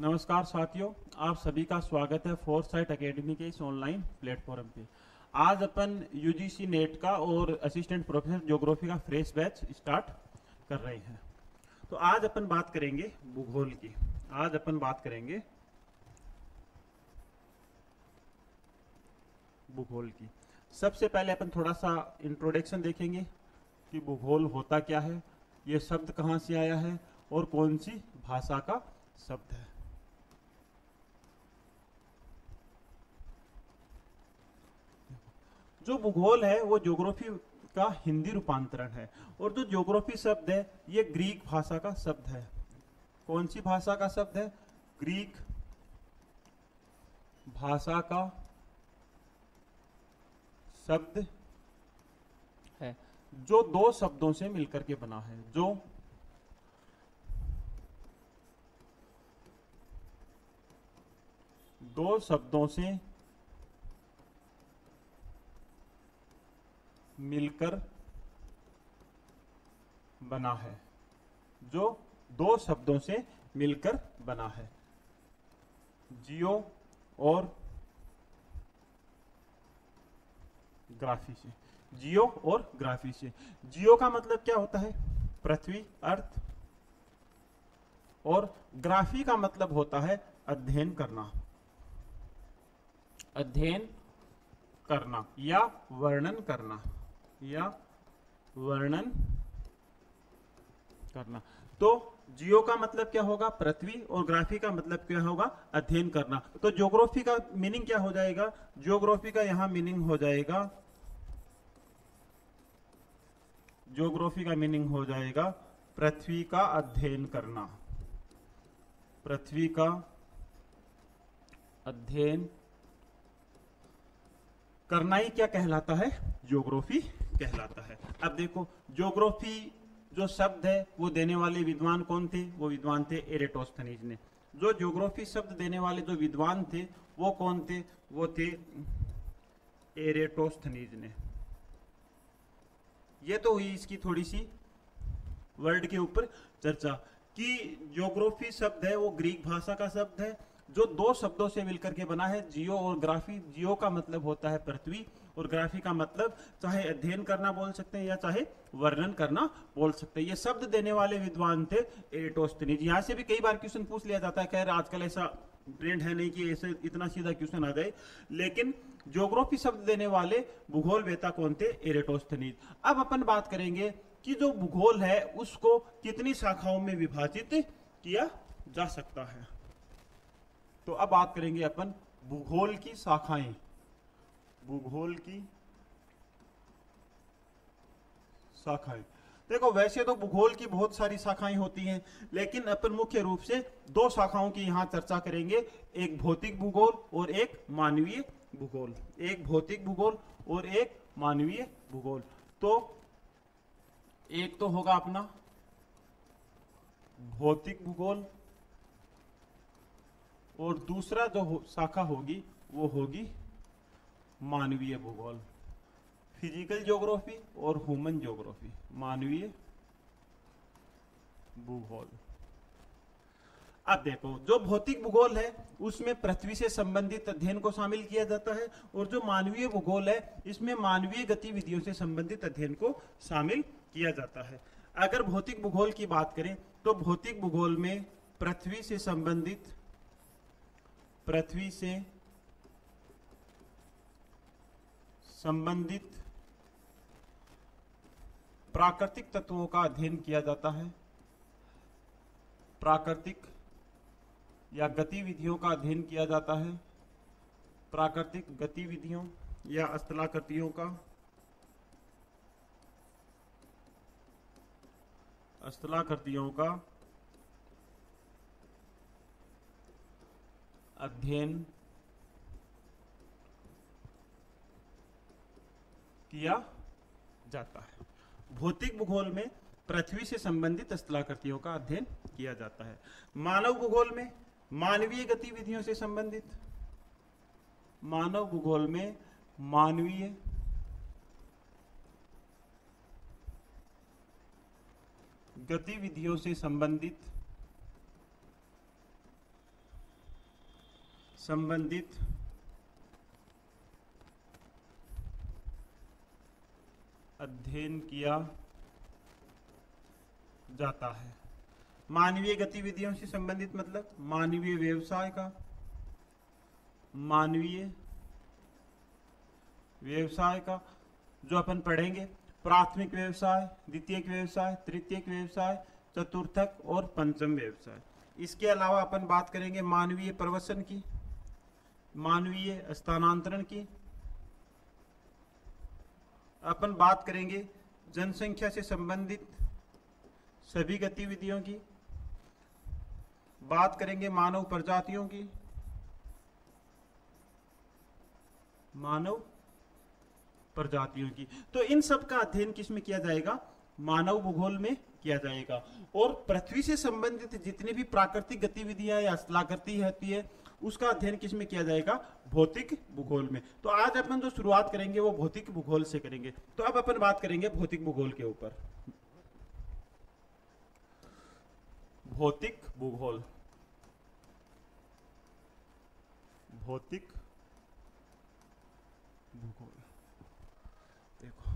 नमस्कार साथियों, आप सभी का स्वागत है फोरसाइट एकेडमी के इस ऑनलाइन प्लेटफॉर्म पे। आज अपन यूजीसी नेट का और असिस्टेंट प्रोफेसर ज्योग्राफी का फ्रेश बैच स्टार्ट कर रहे हैं। तो आज अपन बात करेंगे भूगोल की। आज अपन बात करेंगे भूगोल की। सबसे पहले अपन थोड़ा सा इंट्रोडक्शन देखेंगे कि भूगोल होता क्या है, ये शब्द कहाँ से आया है और कौन सी भाषा का शब्द है। जो भूगोल है वो ज्योग्राफी का हिंदी रूपांतरण है, और जो ज्योग्राफी शब्द है ये ग्रीक भाषा का शब्द है। कौन सी भाषा का शब्द है? ग्रीक भाषा का शब्द है, जो दो शब्दों से मिलकर के बना है। जो दो शब्दों से मिलकर बना है। जो दो शब्दों से मिलकर बना है। जियो और ग्राफी से। जियो और ग्राफी से। जियो का मतलब क्या होता है? पृथ्वी, अर्थ। और ग्राफी का मतलब होता है अध्ययन करना। अध्ययन करना या वर्णन करना, या वर्णन करना। तो जियो का मतलब क्या होगा? पृथ्वी। और ग्राफी का मतलब क्या होगा? अध्ययन करना। तो ज्योग्राफी का मीनिंग क्या हो जाएगा? ज्योग्राफी का यहां मीनिंग हो जाएगा, ज्योग्राफी का मीनिंग हो जाएगा पृथ्वी का अध्ययन करना। पृथ्वी का अध्ययन करना ही क्या कहलाता है? ज्योग्राफी कहलाता है। अब देखो, ज्योग्राफी जो शब्द है वो देने वाले विद्वान कौन थे? वो विद्वान थे एरेटोस्थनीज ने। जो ज्योग्राफी शब्द देने वाले जो विद्वान थे वो कौन थे? वो थे एरेटोस्थनीज ने। ये तो हुई इसकी थोड़ी सी वर्ड के ऊपर चर्चा कि ज्योग्राफी शब्द है वो ग्रीक भाषा का शब्द है, जो दो शब्दों से मिलकर के बना है, जियो और ग्राफी। जियो का मतलब होता है पृथ्वी, और ग्राफी का मतलब चाहे अध्ययन करना बोल सकते हैं या चाहे वर्णन करना बोल सकते हैं। ये शब्द देने वाले विद्वान थे एरेटोस्थनीज। यहाँ से भी कई बार क्वेश्चन पूछ लिया जाता है, खैर आजकल ऐसा ट्रेंड है नहीं कि ऐसे इतना सीधा क्वेश्चन आ जाए, लेकिन ज्योग्राफी शब्द देने वाले भूगोल वेता कौन थे? एरेटोस्थनीज। अब अपन बात करेंगे कि जो भूगोल है उसको कितनी शाखाओं में विभाजित किया जा सकता है। तो अब बात करेंगे अपन भूगोल की शाखाएं। भूगोल की शाखाएं। देखो, वैसे तो भूगोल की बहुत सारी शाखाएं होती हैं, लेकिन अपन मुख्य रूप से दो शाखाओं की यहां चर्चा करेंगे। एक भौतिक भूगोल और एक मानवीय भूगोल। एक भौतिक भूगोल और एक मानवीय भूगोल। तो एक तो होगा अपना भौतिक भूगोल, और दूसरा जो शाखा होगी वो होगी मानवीय भूगोल। फिजिकल ज्योग्राफी और ह्यूमन ज्योग्राफी। मानवीय भूगोल। अब देखो, जो भौतिक भूगोल है उसमें पृथ्वी से संबंधित अध्ययन को शामिल किया जाता है, और जो मानवीय भूगोल है इसमें मानवीय गतिविधियों से संबंधित अध्ययन को शामिल किया जाता है। अगर भौतिक भूगोल की बात करें तो भौतिक भूगोल में पृथ्वी से संबंधित प्राकृतिक तत्वों का अध्ययन किया जाता है। प्राकृतिक या गतिविधियों का अध्ययन किया जाता है। प्राकृतिक गतिविधियों या स्थलाकृतियों का अध्ययन किया जाता है। भौतिक भूगोल में पृथ्वी से संबंधित स्थलाकृतियों का अध्ययन किया जाता है। मानव भूगोल में मानवीय गतिविधियों से संबंधित, मानव भूगोल में मानवीय गतिविधियों से संबंधित संबंधित अध्ययन किया जाता है। मानवीय गतिविधियों से संबंधित मतलब मानवीय व्यवसाय का, मानवीय व्यवसाय का जो अपन पढ़ेंगे, प्राथमिक व्यवसाय, द्वितीयक व्यवसाय, तृतीयक व्यवसाय, चतुर्थक और पंचम व्यवसाय। इसके अलावा अपन बात करेंगे मानवीय प्रवसन की, मानवीय स्थानांतरण की, अपन बात करेंगे जनसंख्या से संबंधित सभी गतिविधियों की, बात करेंगे मानव प्रजातियों की, मानव प्रजातियों की। तो इन सब का अध्ययन किसमें किया जाएगा? मानव भूगोल में किया जाएगा। और पृथ्वी से संबंधित जितनी भी प्राकृतिक गतिविधियां या स्थलाकृति होती है उसका अध्ययन किसमें किया जाएगा? भौतिक भूगोल में। तो आज अपन जो शुरुआत करेंगे वो भौतिक भूगोल से करेंगे। तो अब अपन बात करेंगे भौतिक भूगोल के ऊपर। भौतिक भूगोल, भौतिक भूगोल। देखो,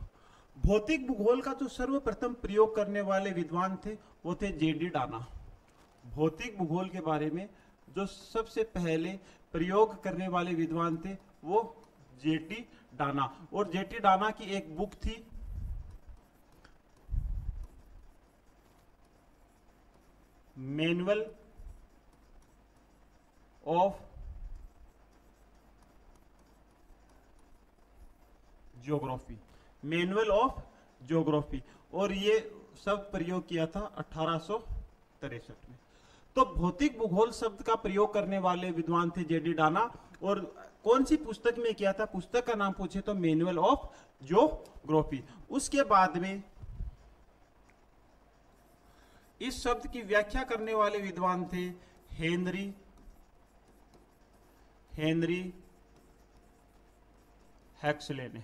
भौतिक भूगोल का जो सर्वप्रथम प्रयोग करने वाले विद्वान थे वो थे जेडी डाना। भौतिक भूगोल के बारे में जो सबसे पहले प्रयोग करने वाले विद्वान थे वो जेटी डाना। और जेटी डाना की एक बुक थी manual of geography, manual of geography. और ये सब प्रयोग किया था 1863 में। तो भौतिक भूगोल शब्द का प्रयोग करने वाले विद्वान थे जेडी डाना। और कौन सी पुस्तक में किया था? पुस्तक का नाम पूछे तो मैनुअल ऑफ ज्योग्राफी। उसके बाद में इस शब्द की व्याख्या करने वाले विद्वान थे हेनरी हेक्सले ने।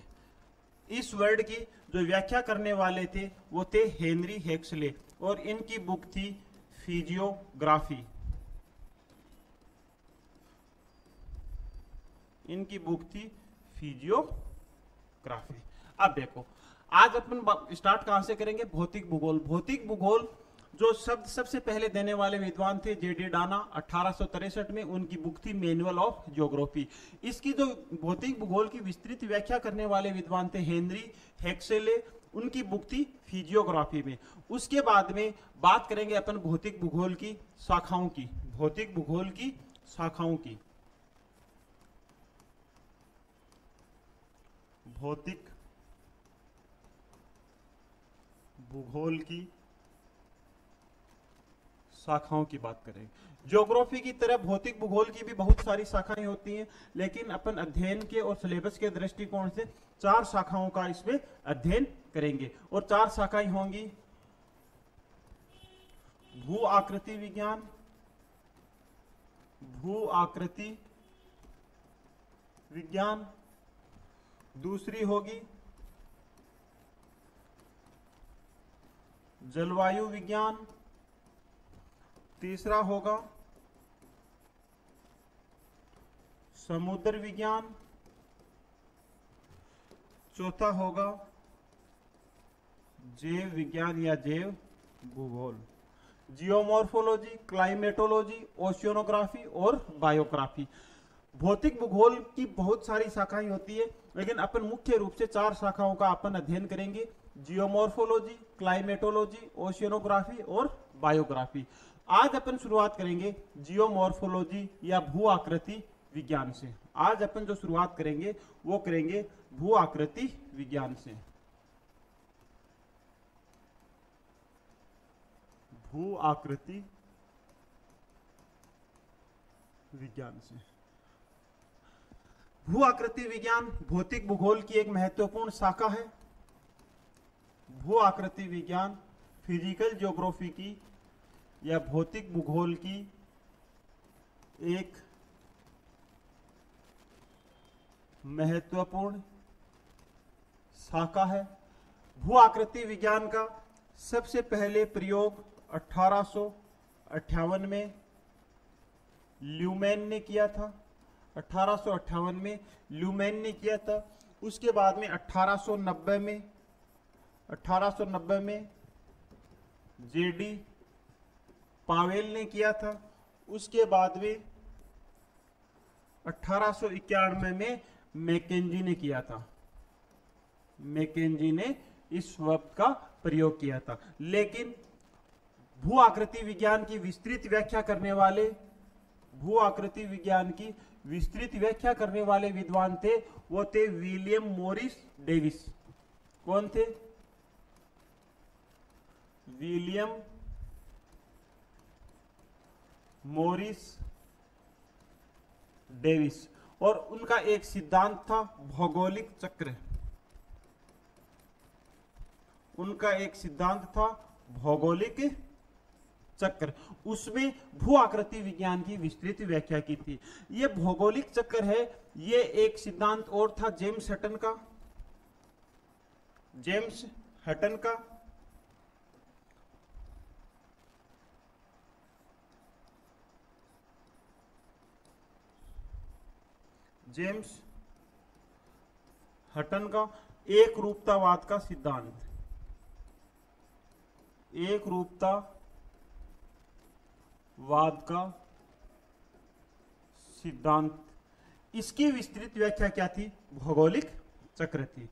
इस वर्ड की जो व्याख्या करने वाले थे वो थे हेनरी हेक्सले। और इनकी बुक थी फिजियोग्राफी। इनकी बुक थी फिजियोग्राफी। अब देखो, आज अपन स्टार्ट कहां से करेंगे? भौतिक भूगोल। भौतिक भूगोल जो शब्द सबसे पहले देने वाले विद्वान थे जेडी डाना 1863 में। उनकी बुक थी मैनुअल ऑफ ज्योग्राफी। इसकी जो भौतिक भूगोल की विस्तृत व्याख्या करने वाले विद्वान थे हेनरी हेक्सले। उनकी बुक थी फिजियोग्राफी में। उसके बाद में बात करेंगे अपन भौतिक भूगोल की शाखाओं की। भौतिक भूगोल की शाखाओं की। भौतिक भूगोल की शाखाओं की बात करें। ज्योग्राफी की तरह भौतिक भूगोल की भी बहुत सारी शाखाएं होती हैं, लेकिन अपन अध्ययन के और सिलेबस के दृष्टिकोण से 4 शाखाओं का इसमें अध्ययन करेंगे। और 4 शाखाएं होंगी भू आकृति विज्ञान, भू आकृति विज्ञान। दूसरी होगी जलवायु विज्ञान। तीसरा होगा समुद्र विज्ञान। चौथा होगा जैव विज्ञान या जैव भूगोल। जियोमॉर्फोलॉजी, क्लाइमेटोलॉजी, ओशियोनोग्राफी और बायोग्राफी। भौतिक भूगोल की बहुत सारी शाखाएं होती है, लेकिन अपन मुख्य रूप से 4 शाखाओं का अपन अध्ययन करेंगे। जियोमॉर्फोलॉजी, क्लाइमेटोलॉजी, ओशियोनोग्राफी और बायोग्राफी। आज अपन शुरुआत करेंगे जियोमॉर्फोलॉजी या भू आकृति विज्ञान से। आज अपन जो शुरुआत करेंगे वो करेंगे भू आकृति विज्ञान से। भू आकृति विज्ञान से। भू आकृति विज्ञान भौतिक भूगोल की एक महत्वपूर्ण शाखा है। भू आकृति विज्ञान फिजिकल ज्योग्राफी की या भौतिक भूगोल की एक महत्वपूर्ण शाखा है। भू आकृति विज्ञान का सबसे पहले प्रयोग 1858 में ल्यूमेन ने किया था। 1858 में ल्यूमेन ने किया था। उसके बाद में 1890 में जेडी पावेल ने किया था। उसके बाद में 1891 में मैकेंजी ने किया था। मैकेंजी ने इस शब्द का प्रयोग किया था। लेकिन भू आकृति विज्ञान की विस्तृत व्याख्या करने वाले विद्वान थे, वो थे विलियम मॉरिस डेविस। कौन थे? William Morris Davis. और उनका एक सिद्धांत था भौगोलिक चक्र। चक्र। उसमें भू आकृति विज्ञान की विस्तृत व्याख्या की थी। ये भौगोलिक चक्र है, ये एक सिद्धांत और था जेम्स हटन का। जेम्स हटन का एक रूपतावाद का सिद्धांत। इसकी विस्तृत व्याख्या क्या थी? भौगोलिक चक्र थी।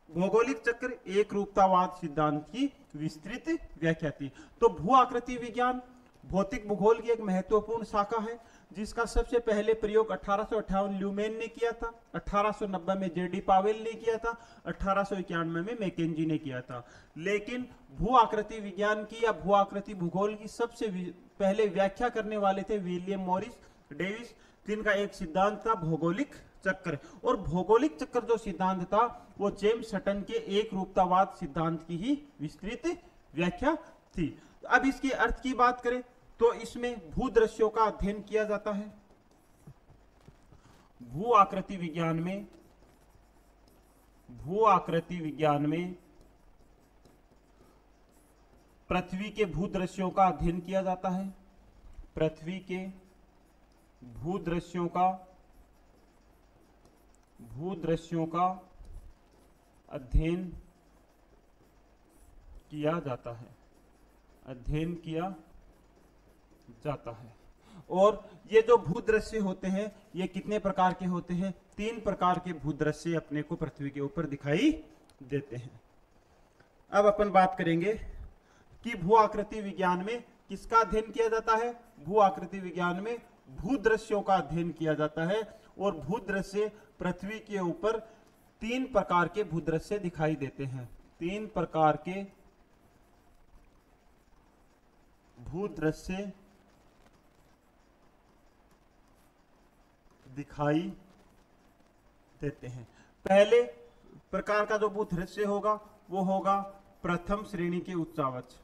भौगोलिक चक्र एक रूपतावाद सिद्धांत की विस्तृत व्याख्या थी। तो भू आकृति विज्ञान भौतिक भूगोल की एक महत्वपूर्ण शाखा है, जिसका सबसे पहले प्रयोग 1858 ल्यूमेन ने किया था, 1890 में जेडी पावेल ने किया था, 1891 में मैकेंजी ने किया था। लेकिन भू आकृति विज्ञान की या भू आकृति भूगोल की सबसे पहले व्याख्या करने वाले थे विलियम मॉरिस डेविस, जिनका एक सिद्धांत था भौगोलिक चक्र। और भौगोलिक चक्र जो सिद्धांत था वो जेम्स हटन के एक रूपतावाद सिद्धांत की ही विस्तृत व्याख्या थी। अब इसके अर्थ की बात करें तो इसमें भूदृश्यों का अध्ययन किया जाता है। भू आकृति विज्ञान में पृथ्वी के भूदृश्यों का अध्ययन किया जाता है। पृथ्वी के भूदृश्यों का अध्ययन किया जाता है। और ये जो भूदृश्य होते हैं ये कितने प्रकार के होते हैं? 3 प्रकार के भूदृश्य अपने को पृथ्वी के ऊपर दिखाई देते हैं। अब अपन बात करेंगे कि भू आकृति विज्ञान में किसका अध्ययन किया जाता है? भू आकृति विज्ञान में भूदृश्यों का अध्ययन किया जाता है। और भूदृश्य पृथ्वी के ऊपर 3 प्रकार के भूदृश्य दिखाई देते हैं। 3 प्रकार के भूदृश्य दिखाई देते हैं। पहले प्रकार का जो भूदृश्य होगा वो होगा प्रथम श्रेणी के उच्चावच।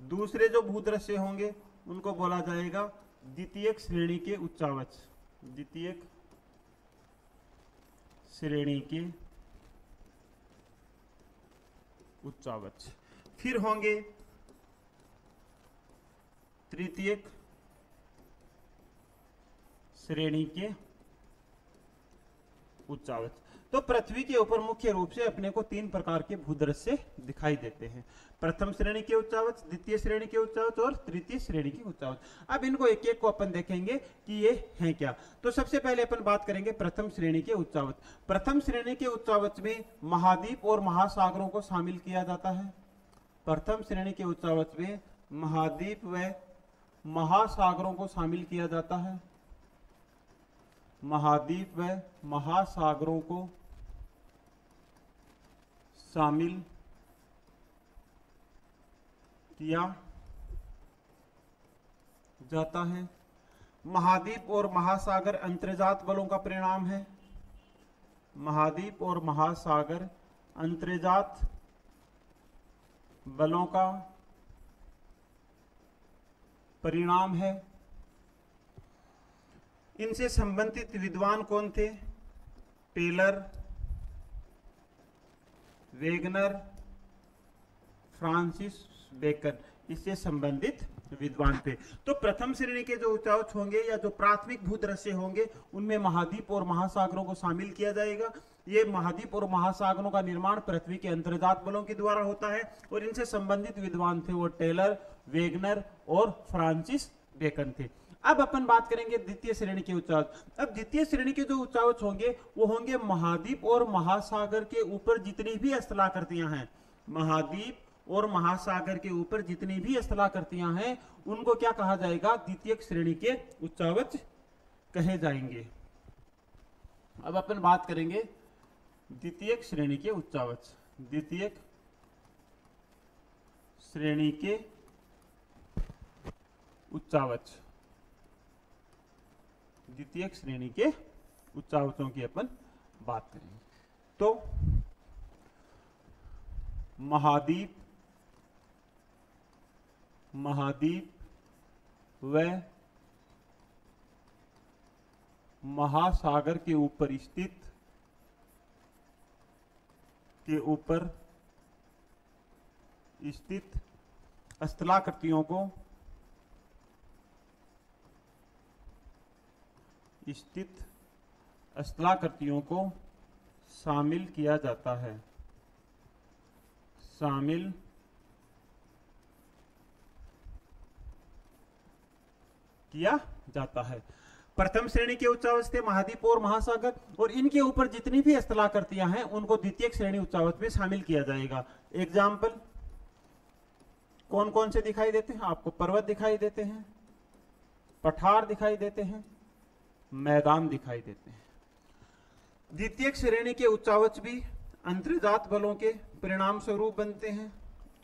दूसरे जो भूदृश्य होंगे उनको बोला जाएगा द्वितीयक श्रेणी के उच्चावच। फिर होंगे तृतीयक श्रेणी के उच्चावच। तो पृथ्वी के ऊपर मुख्य रूप से अपने को 3 प्रकार के भूदृश्य दिखाई देते हैं। प्रथम श्रेणी के उच्चावच, द्वितीय श्रेणी के उच्चावच और तृतीय श्रेणी के उच्चावच। अब इनको एक एक को अपन देखेंगे कि ये हैं क्या। तो सबसे पहले अपन बात करेंगे प्रथम श्रेणी के उच्चावच। प्रथम श्रेणी के उच्चावच में महाद्वीप और महासागरों को शामिल किया जाता है। प्रथम श्रेणी के उच्चावच में महाद्वीप व महासागरों को शामिल किया जाता है। महाद्वीप व महासागरों को शामिल किया जाता है। महाद्वीप और महासागर अंतर्जात बलों का परिणाम है। महाद्वीप और महासागर अंतर्जात बलों का परिणाम है। इनसे संबंधित विद्वान कौन थे? टेलर, वेगनर, फ्रांसिस बेकन, इससे संबंधित विद्वान थे। तो प्रथम श्रेणी के जो उच्चावच होंगे या जो प्राथमिक भूदृश्य होंगे उनमें महाद्वीप और महासागरों को शामिल किया जाएगा। ये महाद्वीप और महासागरों का निर्माण पृथ्वी के अंतर्जात बलों के द्वारा होता है और इनसे संबंधित विद्वान थे वो टेलर, वेगनर और फ्रांसिस बेकन थे। अब अपन बात करेंगे द्वितीय श्रेणी के उच्चावच। अब द्वितीय श्रेणी के जो उच्चावच होंगे वो होंगे महाद्वीप और महासागर के ऊपर जितनी भी स्थलाकृतियां हैं, महाद्वीप और महासागर के ऊपर जितनी भी स्थलाकृतियां हैं उनको क्या कहा जाएगा, द्वितीय श्रेणी के उच्चावच कहे जाएंगे। अब अपन बात करेंगे द्वितीय श्रेणी के उच्चावच। द्वितीय श्रेणी के उच्चावच, द्वितीय श्रेणी के उच्चावचों की अपन बात करेंगे। तो महाद्वीप, महाद्वीप व महासागर के ऊपर स्थित, के ऊपर स्थित स्थलाकृतियों को, स्थित स्थलाकृतियों को शामिल किया जाता है, शामिल किया जाता है। प्रथम श्रेणी के उच्चावच थे महाद्वीप और महासागर, और इनके ऊपर जितनी भी स्थलाकृतियां हैं उनको द्वितीय श्रेणी उच्चावच में शामिल किया जाएगा। एग्जाम्पल कौन कौन से दिखाई देते हैं आपको? पर्वत दिखाई देते हैं, पठार दिखाई देते हैं, मैदान दिखाई देते हैं। द्वितीय श्रेणी के उच्चावच भी अंतर्जात बलों के परिणाम स्वरूप बनते हैं।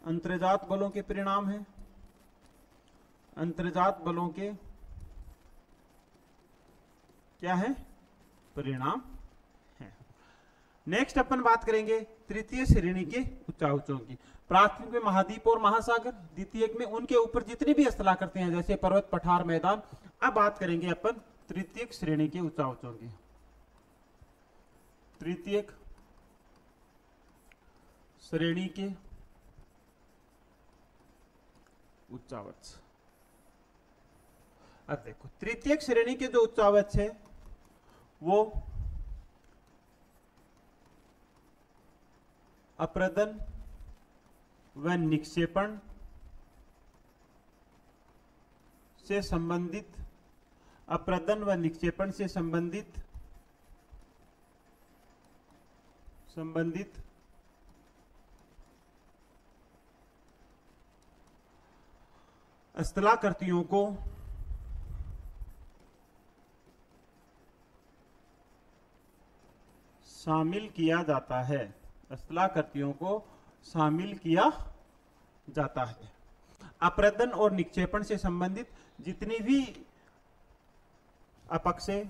अंतर्जात बलों के परिणाम है, अंतर्जात बलों के क्या है? परिणाम है। नेक्स्ट अपन बात करेंगे तृतीय श्रेणी के उच्चावचों की। प्राथमिक में महाद्वीप और महासागर, द्वितीय में उनके ऊपर जितनी भी स्थलाकृतियां हैं जैसे पर्वत, पठार, मैदान। अब बात करेंगे अपन तृतीय श्रेणी के उच्चावचों की। तृतीय श्रेणी के उच्चावच। अब देखो तृतीय श्रेणी के जो उच्चावच है वो अप्रदन व निक्षेपण से संबंधित, अप्रदन व निक्षेपण से संबंधित स्थलाकृतियों को शामिल किया जाता है, स्थलाकृतियों को शामिल किया जाता है। अप्रदन और निक्षेपण से संबंधित जितनी भी अपक्षय,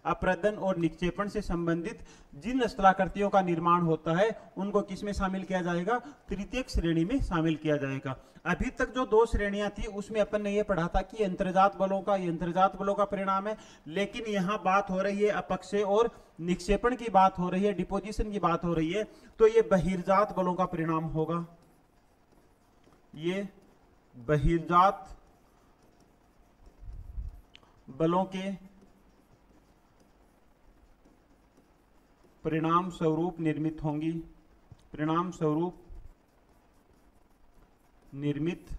अप्रदन और निक्षेपण से संबंधित जिन स्थलाकृतियों का निर्माण होता है उनको किसमें शामिल किया जाएगा? तृतीय श्रेणी में शामिल किया जाएगा। अभी तक जो दो श्रेणियां थी उसमें अपन ने यह पढ़ा था कि अंतर्जात बलों का, ये अंतर्जात बलों का परिणाम है, लेकिन यहां बात हो रही है अपक्षय और निक्षेपण की बात हो रही है, डिपोजिशन की बात हो रही है, तो ये बहिर्जात बलों का परिणाम होगा। ये बहिर्जात बलों के परिणाम स्वरूप निर्मित होंगी, परिणाम स्वरूप निर्मित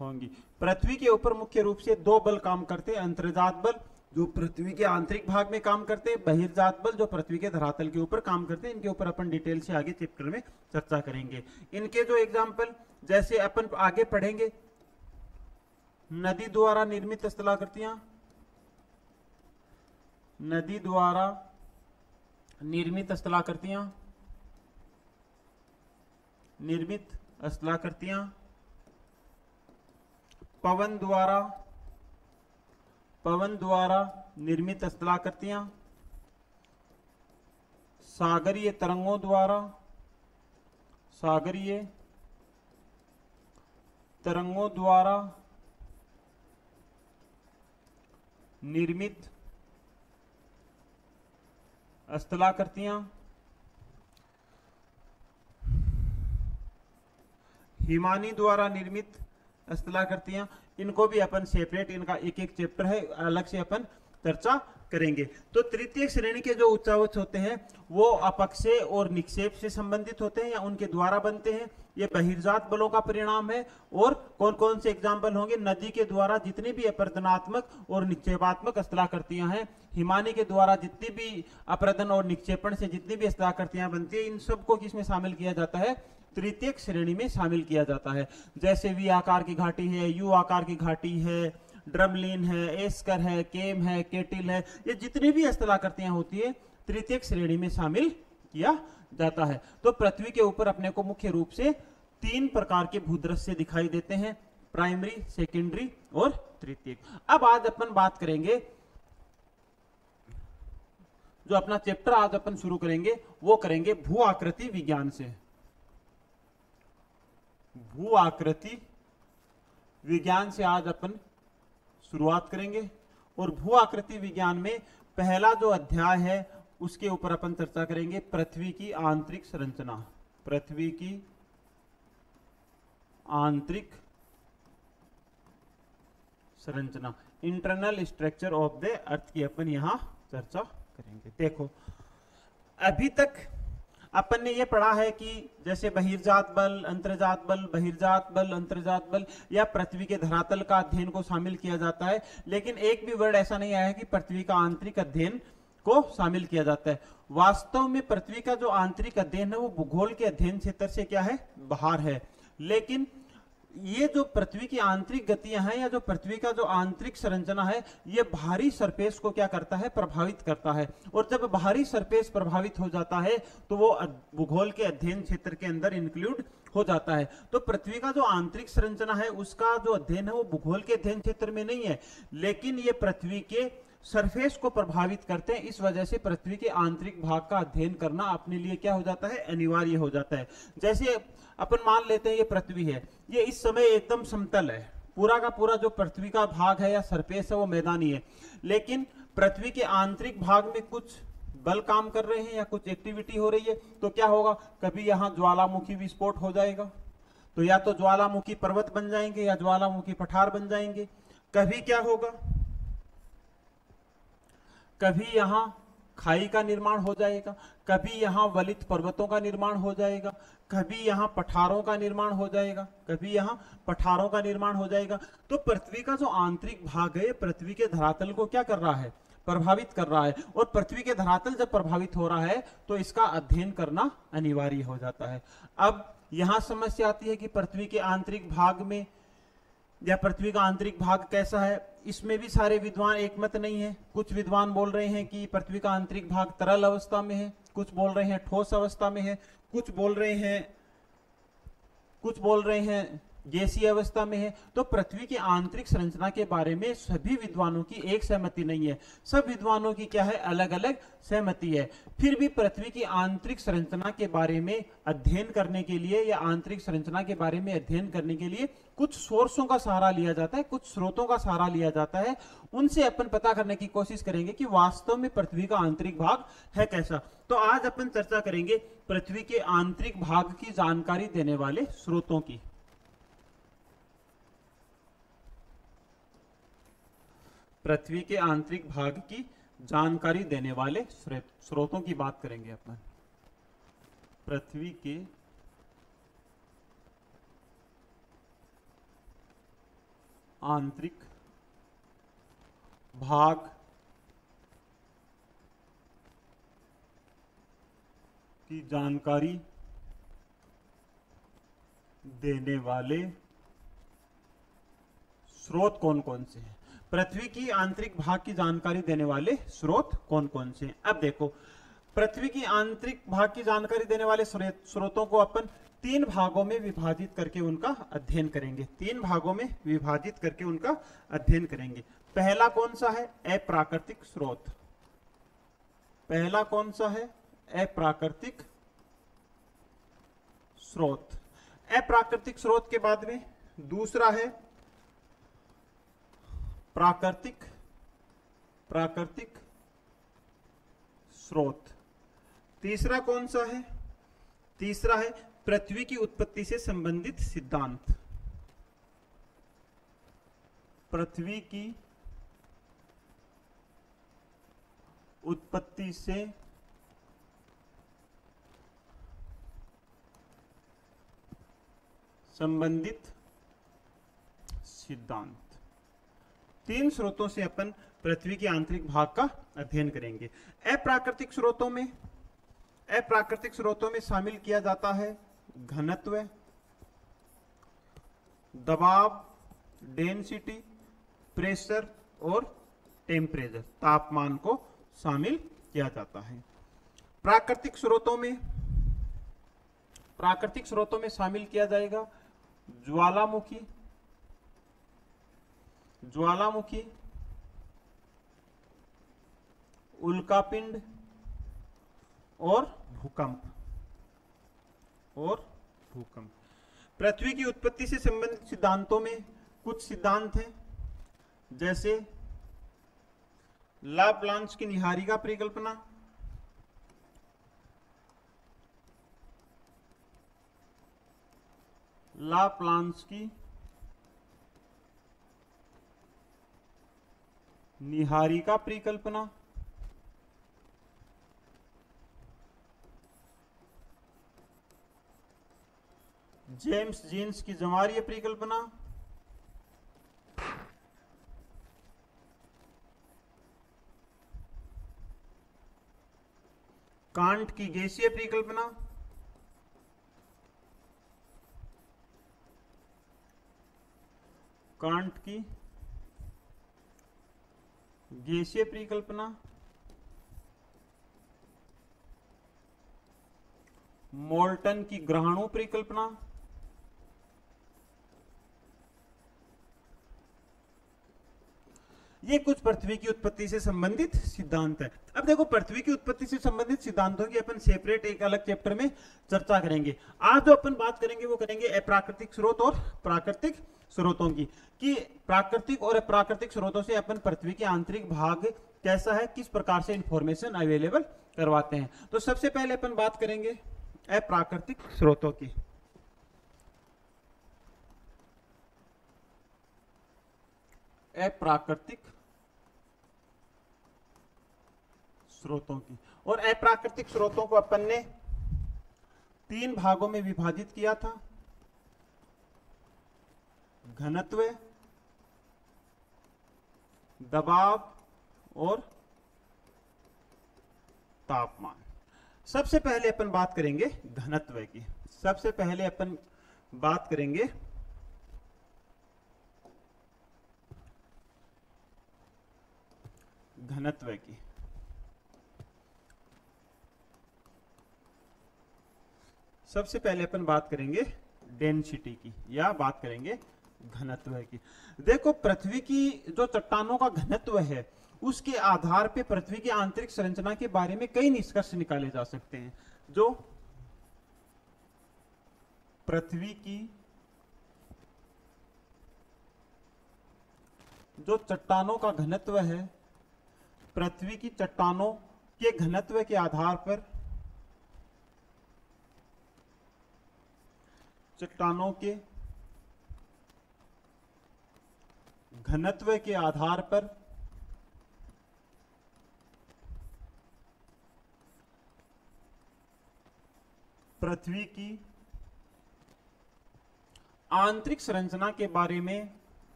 होंगी। पृथ्वी के ऊपर मुख्य रूप से दो बल काम करते हैं, अंतर्जात बल जो पृथ्वी के आंतरिक भाग में काम करते हैं, बहिर्जात बल जो पृथ्वी के धरातल के ऊपर काम करते हैं। इनके ऊपर अपन डिटेल से आगे चैप्टर में चर्चा करेंगे। इनके जो एग्जाम्पल जैसे अपन आगे पढ़ेंगे, नदी द्वारा निर्मित स्थलाकृतियां, नदी द्वारा निर्मित स्थलाकृतियां, निर्मित स्थलाकृतियां, पवन द्वारा निर्मित स्थलाकृतियां, सागरीय तरंगों द्वारा, सागरीय तरंगों द्वारा निर्मित स्थलाकृतियां, हिमानी द्वारा निर्मित स्थलाकृतियां, इनको भी अपन सेपरेट, इनका एक एक चैप्टर है, अलग से अपन चर्चा करेंगे। तो तृतीय श्रेणी के जो उच्चावच होते हैं वो अपक्षय और निक्षेप से संबंधित होते हैं या उनके द्वारा बनते हैं। ये बहिर्जात बलों का परिणाम है। और कौन कौन से एग्जाम्पल होंगे? नदी के द्वारा जितनी भी अपर्दनात्मक और निक्षेपात्मक स्थलाकृतियां हैं, हिमानी के द्वारा जितनी भी अपर्दन और निक्षेपण से जितनी भी स्थलाकृतियां बनती है, इन सबको किसमें शामिल किया जाता है? तृतीय श्रेणी में शामिल किया जाता है। जैसे वी आकार की घाटी है, यू आकार की घाटी है, ड्रमलिन है, एस्कर है, केम है, केटिल है, ये जितनी भी स्थलाकृतियां होती है तृतीय श्रेणी में शामिल किया जाता है। तो पृथ्वी के ऊपर अपने को मुख्य रूप से 3 प्रकार के भूदृश्य दिखाई देते हैं, प्राइमरी, सेकेंडरी और तृतीय। अब आज अपन बात करेंगे, जो अपना चैप्टर आज अपन शुरू करेंगे वो करेंगे भू आकृति विज्ञान से। भू आकृति विज्ञान से आज अपन शुरुआत करेंगे। और भू आकृति विज्ञान में पहला जो अध्याय है उसके ऊपर अपन चर्चा करेंगे पृथ्वी की आंतरिक संरचना। पृथ्वी की आंतरिक संरचना, internal structure of the earth की अपन यहां चर्चा करेंगे। देखो, अभी तक अपन ने ये पढ़ा है कि जैसे बहिर्जात बल, अंतर्जात बल, बहिर्जात बल, अंतर्जात बल या पृथ्वी के धरातल का अध्ययन को शामिल किया जाता है, लेकिन एक भी वर्ड ऐसा नहीं आया है कि पृथ्वी का आंतरिक अध्ययन को शामिल किया जाता है। वास्तव में पृथ्वी का जो आंतरिक अध्ययन है वो भूगोल के अध्ययन क्षेत्र से क्या है? बाहर है। लेकिन ये जो पृथ्वी की आंतरिक गतियां हैं या जो पृथ्वी का जो आंतरिक संरचना है, ये बाहरी सरफेस को क्या करता है? प्रभावित करता है। और जब बाहरी सरफेस प्रभावित हो जाता है तो वो भूगोल के अध्ययन क्षेत्र के अंदर इंक्लूड हो जाता है। तो पृथ्वी का जो आंतरिक संरचना है उसका जो अध्ययन है वो भूगोल के अध्ययन क्षेत्र में नहीं है, लेकिन ये पृथ्वी के सरफेस को प्रभावित करते हैं। इस वजह से पृथ्वी के आंतरिक भाग का अध्ययन करना अपने लिए क्या हो जाता है? अनिवार्य हो जाता है। जैसे अपन मान लेते हैं ये पृथ्वी है, ये इस समय एकदम समतल है, पूरा का पूरा जो पृथ्वी का भाग है या सरफेस है वो मैदानी है, लेकिन पृथ्वी के आंतरिक भाग में कुछ बल काम कर रहे हैं या कुछ एक्टिविटी हो रही है, तो क्या होगा? कभी यहां ज्वालामुखी विस्फोट हो जाएगा, तो या तो ज्वालामुखी पर्वत बन जाएंगे या ज्वालामुखी पठार बन जाएंगे। कभी क्या होगा? कभी यहां खाई का निर्माण हो जाएगा, कभी यहां वलित पर्वतों का निर्माण हो जाएगा, कभी यहां पठारों का निर्माण हो जाएगा, कभी यहां पठारों का निर्माण हो जाएगा। तो पृथ्वी का जो आंतरिक भाग है पृथ्वी के धरातल को क्या कर रहा है? प्रभावित कर रहा है। और पृथ्वी के धरातल जब प्रभावित हो रहा है तो इसका अध्ययन करना अनिवार्य हो जाता है। अब यहां समस्या आती है कि पृथ्वी के आंतरिक भाग में या पृथ्वी का आंतरिक भाग कैसा है, इसमें भी सारे विद्वान एक मत नहीं है। कुछ विद्वान बोल रहे हैं कि पृथ्वी का आंतरिक भाग तरल अवस्था में है, कुछ बोल रहे हैं ठोस अवस्था में है, कुछ बोल रहे हैं गैसीय अवस्था में है। तो पृथ्वी की आंतरिक संरचना के बारे में सभी विद्वानों की एक सहमति नहीं है, सब विद्वानों की क्या है? अलग अलग सहमति है। फिर भी पृथ्वी की आंतरिक संरचना के बारे में अध्ययन करने के लिए या आंतरिक संरचना के बारे में अध्ययन करने के लिए कुछ सोर्सों का सहारा लिया जाता है, कुछ स्रोतों का सहारा लिया जाता है। उनसे अपन पता करने की कोशिश करेंगे कि वास्तव में पृथ्वी का आंतरिक भाग है कैसा। तो आज अपन चर्चा करेंगे पृथ्वी के आंतरिक भाग की जानकारी देने वाले स्रोतों की। पृथ्वी के आंतरिक भाग की जानकारी देने वाले स्रोतों की बात करेंगे अपन। पृथ्वी के आंतरिक भाग की जानकारी देने वाले स्रोत कौन कौन से हैं? पृथ्वी की आंतरिक भाग की जानकारी देने वाले स्रोत कौन कौन से हैं? अब देखो, पृथ्वी की आंतरिक भाग की जानकारी देने वाले स्रोतों को अपन 3 भागों में विभाजित करके उनका अध्ययन करेंगे। 3 भागों में विभाजित करके उनका अध्ययन करेंगे। पहला कौन सा है? अप्राकृतिक स्रोत। पहला कौन सा है? अप्राकृतिक स्रोत। अप्राकृतिक स्रोत के बाद में दूसरा है प्राकृतिक स्रोत। तीसरा कौन सा है? तीसरा है पृथ्वी की उत्पत्ति से संबंधित सिद्धांत। पृथ्वी की उत्पत्ति से संबंधित सिद्धांत। 3 स्रोतों से अपन पृथ्वी के आंतरिक भाग का अध्ययन करेंगे। अप्राकृतिक स्रोतों में शामिल किया जाता है घनत्व, दबाव, डेंसिटी, प्रेशर और टेम्परेचर, तापमान को शामिल किया जाता है। प्राकृतिक स्रोतों में शामिल किया जाएगा ज्वालामुखी, उल्कापिंड और भूकंप। पृथ्वी की उत्पत्ति से संबंधित सिद्धांतों में कुछ सिद्धांत हैं, जैसे लाप्लांस की निहारिका परिकल्पना, लाप्लांस की निहारिका परिकल्पना, जेम्स जीन्स की ज्वारीय परिकल्पना, कांट की गैसीय परिकल्पना, कांट की गैसीय परिकल्पना, मोल्टन की ग्रहणों परिकल्पना, ये कुछ पृथ्वी की उत्पत्ति से संबंधित सिद्धांत है। अब देखो, पृथ्वी की उत्पत्ति से संबंधित सिद्धांतों की अपन सेपरेट एक अलग चैप्टर में चर्चा करेंगे। आज जो अपन बात करेंगे वो करेंगे अप्राकृतिक स्रोत और प्राकृतिक स्रोतों की, कि प्राकृतिक और अप्राकृतिक स्रोतों से अपन पृथ्वी के आंतरिक भाग कैसा है, किस प्रकार से इंफॉर्मेशन अवेलेबल करवाते हैं। तो सबसे पहले अपन बात करेंगे अप्राकृतिक स्रोतों की। अप्राकृतिक स्रोतों की, और अप्राकृतिक स्रोतों को अपन ने 3 भागों में विभाजित किया था: घनत्व, दबाव और तापमान। सबसे पहले अपन बात करेंगे घनत्व की। घनत्व की सबसे पहले अपन बात करेंगे डेंसिटी की, या बात करेंगे घनत्व की। देखो, पृथ्वी की जो चट्टानों का घनत्व है उसके आधार पे पृथ्वी की आंतरिक संरचना के बारे में कई निष्कर्ष निकाले जा सकते हैं। जो पृथ्वी की जो चट्टानों का घनत्व है, पृथ्वी की चट्टानों के घनत्व के आधार पर, चट्टानों के घनत्व के आधार पर पृथ्वी की आंतरिक संरचना के बारे में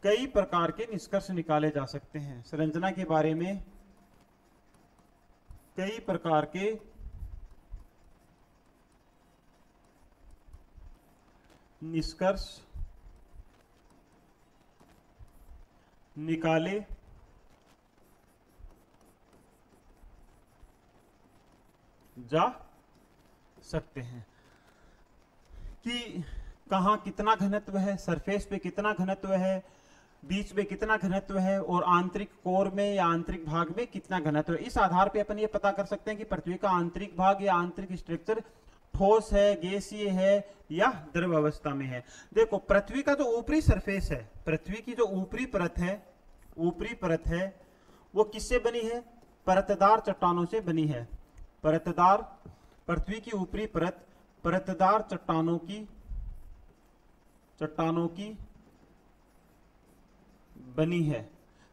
कई प्रकार के निष्कर्ष निकाले जा सकते हैं। संरचना के बारे में कई प्रकार के निष्कर्ष निकाले जा सकते हैं कि कहां कितना घनत्व है, सरफेस पे कितना घनत्व है, बीच में कितना घनत्व है, और आंतरिक कोर में या आंतरिक भाग में कितना घनत्व है। इस आधार पे अपन ये पता कर सकते हैं कि पृथ्वी का आंतरिक भाग या आंतरिक स्ट्रक्चर ठोस है, गैसीय है या द्रव अवस्था में है। देखो पृथ्वी का जो ऊपरी सरफेस है, पृथ्वी की जो ऊपरी परत है वो किससे बनी है? परतदार चट्टानों से बनी है। पृथ्वी की ऊपरी परत परतदार चट्टानों की बनी है,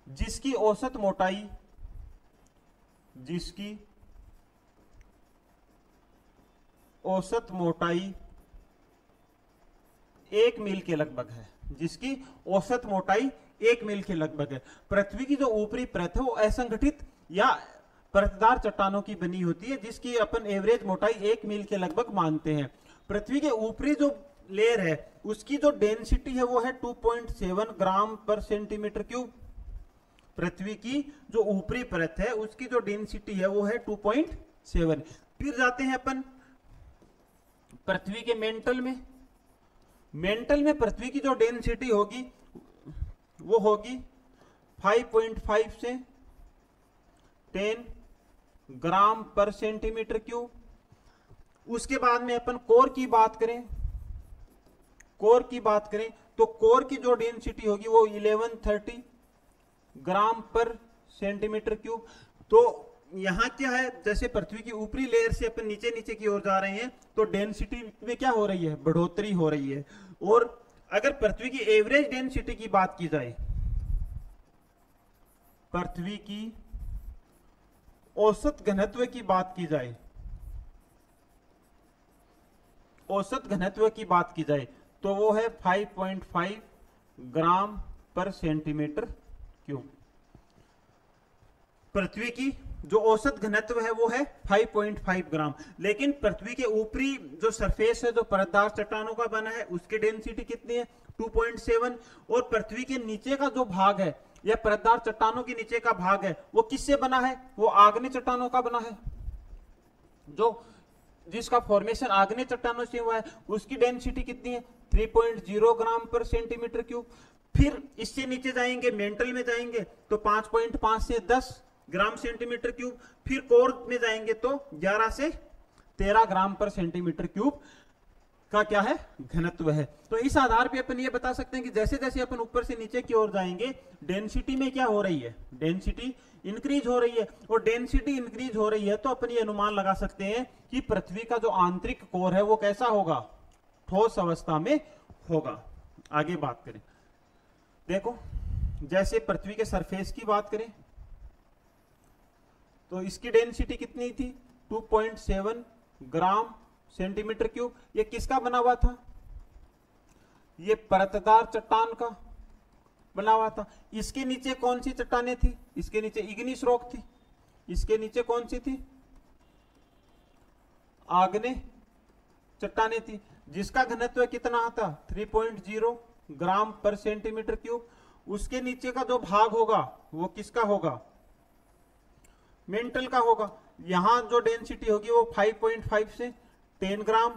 जिसकी औसत मोटाई 1 मील के लगभग है। जिसकी औसत मोटाई 1 मील के लगभग है। पृथ्वी की जो ऊपरी परत है वो असंगठित या परतदार चट्टानों की बनी होती है, जिसकी अपन एवरेज मोटाई 1 मील के लगभग मानते हैं। पृथ्वी के ऊपरी जो लेयर है उसकी जो डेंसिटी है वो है 2.7 ग्राम पर सेंटीमीटर क्यूब। पृथ्वी की जो ऊपरी परत है उसकी जो डेंसिटी है वो है 2.7। फिर जाते हैं अपन पृथ्वी के मेंटल में पृथ्वी की जो डेंसिटी होगी वो होगी 5.5 से 10 ग्राम पर सेंटीमीटर क्यूब। उसके बाद में अपन कोर की बात करें तो कोर की जो डेंसिटी होगी वो 1130 ग्राम पर सेंटीमीटर क्यूब। तो यहां क्या है, जैसे पृथ्वी की ऊपरी लेयर से अपन नीचे की ओर जा रहे हैं तो डेंसिटी में क्या हो रही है? बढ़ोतरी हो रही है। और अगर पृथ्वी की एवरेज डेंसिटी की बात की जाए, पृथ्वी की औसत घनत्व की बात की जाए तो वो है 5.5 ग्राम पर सेंटीमीटर क्यूब। पृथ्वी की जो औसत घनत्व है वो है 5.5 ग्राम, लेकिन पृथ्वी के ऊपरी जो सरफेस है जो परतदार चट्टानों का बना है उसकी डेंसिटी कितनी है? 2.7। और पृथ्वी के नीचे का जो भाग है या परतदार चट्टानों के नीचे का भाग है वो किससे बना है? वो आग्नेय चट्टानों का बना है। जिसका फॉर्मेशन आग्नेय चट्टानों से हुआ है उसकी डेंसिटी कितनी है? 3.0 ग्राम पर सेंटीमीटर क्यूब। फिर इससे नीचे जाएंगे, मेंटल में जाएंगे तो 5.5 से 10 ग्राम सेंटीमीटर क्यूब। फिर कोर में जाएंगे तो 11 से 13 ग्राम पर सेंटीमीटर क्यूब का क्या है? घनत्व है। तो इस आधार पे अपन ये बता सकते हैं कि जैसे जैसे अपन ऊपर से नीचे की ओर जाएंगे डेंसिटी में क्या हो रही है? डेंसिटी इंक्रीज हो रही है। और डेंसिटी इंक्रीज हो रही है तो अपन ये अनुमान लगा सकते हैं कि पृथ्वी का जो आंतरिक कोर है वो कैसा होगा? ठोस अवस्था में होगा। आगे बात करें, देखो जैसे पृथ्वी के सरफेस की बात करें तो इसकी डेंसिटी कितनी थी? 2.7 ग्राम सेंटीमीटर क्यूब। ये किसका बना हुआ था? ये परतदार चट्टान का बना हुआ था। इसके नीचे कौन सी चट्टानें थी? इसके नीचे इग्निस रॉक थी। इसके नीचे कौन सी थी? आग्नेय चट्टानें थी, जिसका घनत्व कितना आता? 3.0 ग्राम पर सेंटीमीटर क्यूब। उसके नीचे का जो भाग होगा वो किसका होगा? मेंटल का होगा। यहां जो डेंसिटी होगी वो 5.5 से 10 ग्राम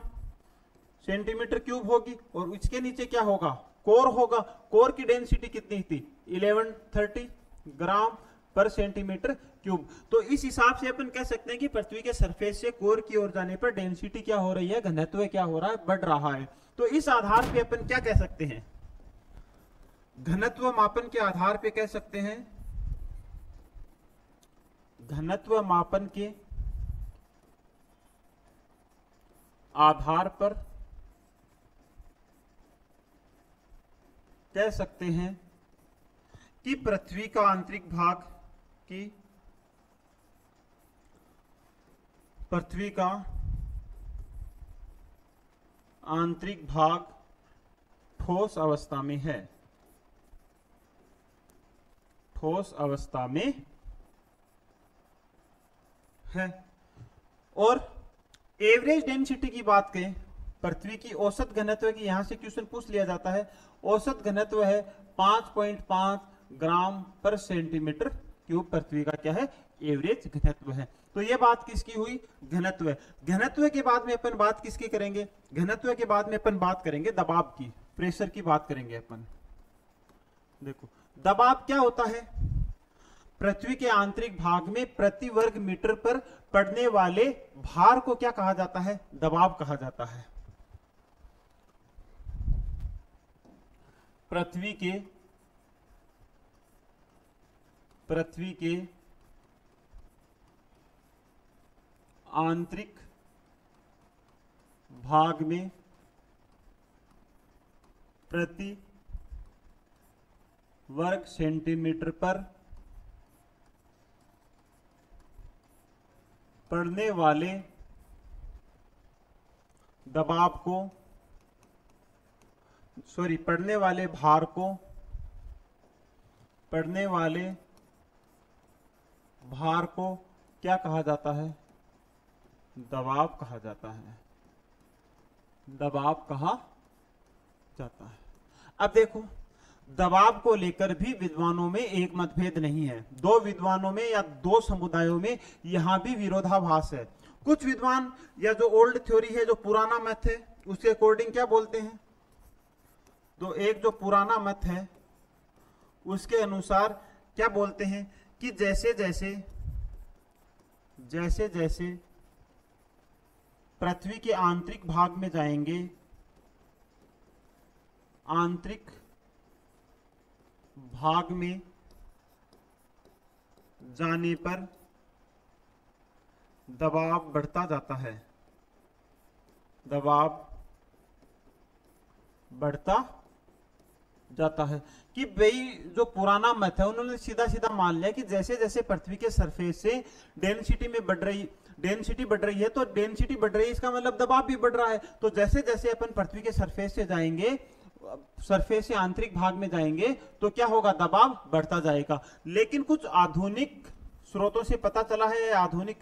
सेंटीमीटर क्यूब होगी। और इसके नीचे क्या होगा? कोर होगा। कोर की डेंसिटी कितनी थी? 1130 ग्राम पर सेंटीमीटर क्यूब। तो इस हिसाब से अपन कह सकते हैं कि पृथ्वी के सरफेस से कोर की ओर जाने पर डेंसिटी क्या हो रही है? घनत्व क्या हो रहा है? बढ़ रहा है। तो इस आधार पे अपन क्या कह सकते हैं? घनत्व मापन के आधार पे कह सकते हैं, घनत्व मापन के आधार पर कह सकते हैं कि पृथ्वी का आंतरिक भाग ठोस अवस्था में है। ठोस अवस्था में है। और एवरेज डेंसिटी की बात करें, पृथ्वी की औसत घनत्व की यहां से क्वेश्चन पूछ लिया जाता है। औसत घनत्व है 5.5 ग्राम पर सेंटीमीटर क्यूब। पृथ्वी का क्या है? एवरेज घनत्व है। तो ये बात किसकी हुई? घनत्व। घनत्व के बाद में अपन बात किसकी करेंगे? घनत्व के बाद में अपन बात करेंगे दबाव की, प्रेशर की बात करेंगे अपन। देखो दबाव क्या होता है? पृथ्वी के आंतरिक भाग में प्रति वर्ग मीटर पर पड़ने वाले भार को क्या कहा जाता है? दबाव कहा जाता है। पृथ्वी के आंतरिक भाग में प्रति वर्ग सेंटीमीटर पर पड़ने वाले दबाव को, पड़ने वाले भार को, पड़ने वाले भार को क्या कहा जाता है? दबाव कहा जाता है। दबाव कहा जाता है। अब देखो, दबाव को लेकर भी विद्वानों में एक मतभेद नहीं है। दो विद्वानों में या दो समुदायों में यहां भी विरोधाभास है। कुछ विद्वान या जो ओल्ड थ्योरी है, जो पुराना मत है, उसके अकॉर्डिंग क्या बोलते हैं? तो एक जो पुराना मत है उसके अनुसार क्या बोलते हैं कि जैसे जैसे पृथ्वी के आंतरिक भाग में जाएंगे, आंतरिक भाग में जाने पर दबाव बढ़ता जाता है। दबाव बढ़ता जाता है। कि भाई जो पुराना मत है उन्होंने सीधा सीधा मान लिया कि जैसे जैसे पृथ्वी के सरफेस से डेंसिटी बढ़ रही है, तो डेंसिटी बढ़ रही है, इसका मतलब दबाव भी बढ़ रहा है। तो जैसे जैसे अपन पृथ्वी के सरफेस से जाएंगे, सरफेस से आंतरिक भाग में जाएंगे, तो क्या होगा? दबाव बढ़ता जाएगा। लेकिन कुछ आधुनिक स्रोतों से पता चला है, आधुनिक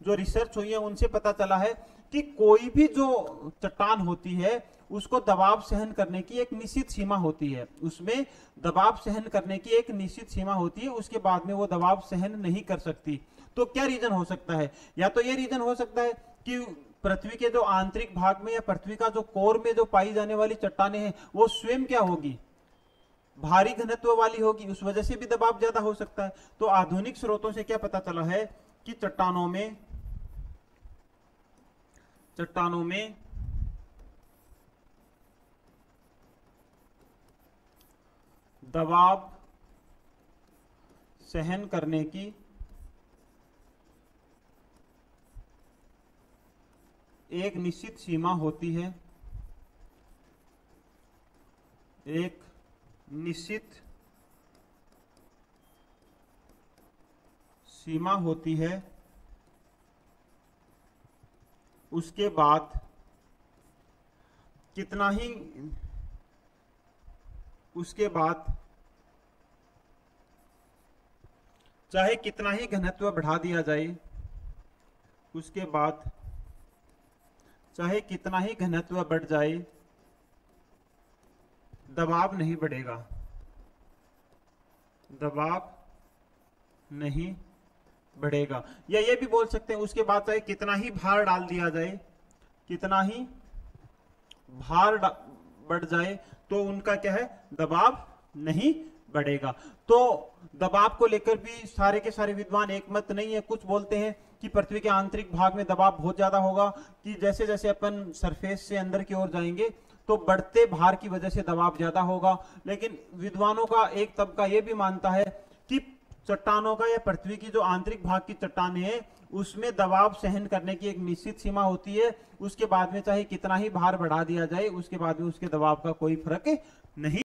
जो रिसर्च हुई है उनसे पता चला है कि कोई भी जो चट्टान होती है उसको दबाव सहन करने की एक निश्चित सीमा होती है। उसमें दबाव सहन करने की एक निश्चित सीमा होती है, उसके बाद में वो दबाव सहन नहीं कर सकती। तो क्या रीजन हो सकता है? या तो ये रीजन हो सकता है कि पृथ्वी के जो आंतरिक भाग में या पृथ्वी का जो कोर में जो पाई जाने वाली चट्टानें हैं वो स्वयं क्या होगी? भारी घनत्व वाली होगी, उस वजह से भी दबाव ज्यादा हो सकता है। तो आधुनिक स्रोतों से क्या पता चला है कि चट्टानों में दबाव सहन करने की एक निश्चित सीमा होती है। एक निश्चित सीमा होती है, उसके बाद कितना ही, उसके बाद चाहे कितना ही घनत्व बढ़ा दिया जाए, उसके बाद चाहे कितना ही घनत्व बढ़ जाए, दबाव नहीं बढ़ेगा। दबाव नहीं बढ़ेगा। या ये भी बोल सकते हैं उसके बाद चाहे कितना ही भार डाल दिया जाए, कितना ही भार बढ़ जाए, तो उनका क्या है? दबाव नहीं बढ़ेगा। तो दबाव को लेकर भी सारे के सारे विद्वान एक मत नहीं है। कुछ बोलते हैं कि पृथ्वी के आंतरिक भाग में दबाव बहुत ज्यादा होगा, कि जैसे जैसे अपन सरफेस से अंदर की ओर जाएंगे तो बढ़ते भार की वजह से दबाव ज्यादा होगा। लेकिन विद्वानों का एक तबका यह भी मानता है कि चट्टानों का या पृथ्वी की जो आंतरिक भाग की चट्टानें हैं उसमें दबाव सहन करने की एक निश्चित सीमा होती है, उसके बाद में चाहे कितना ही भार बढ़ा दिया जाए, उसके बाद में उसके दबाव का कोई फर्क नहीं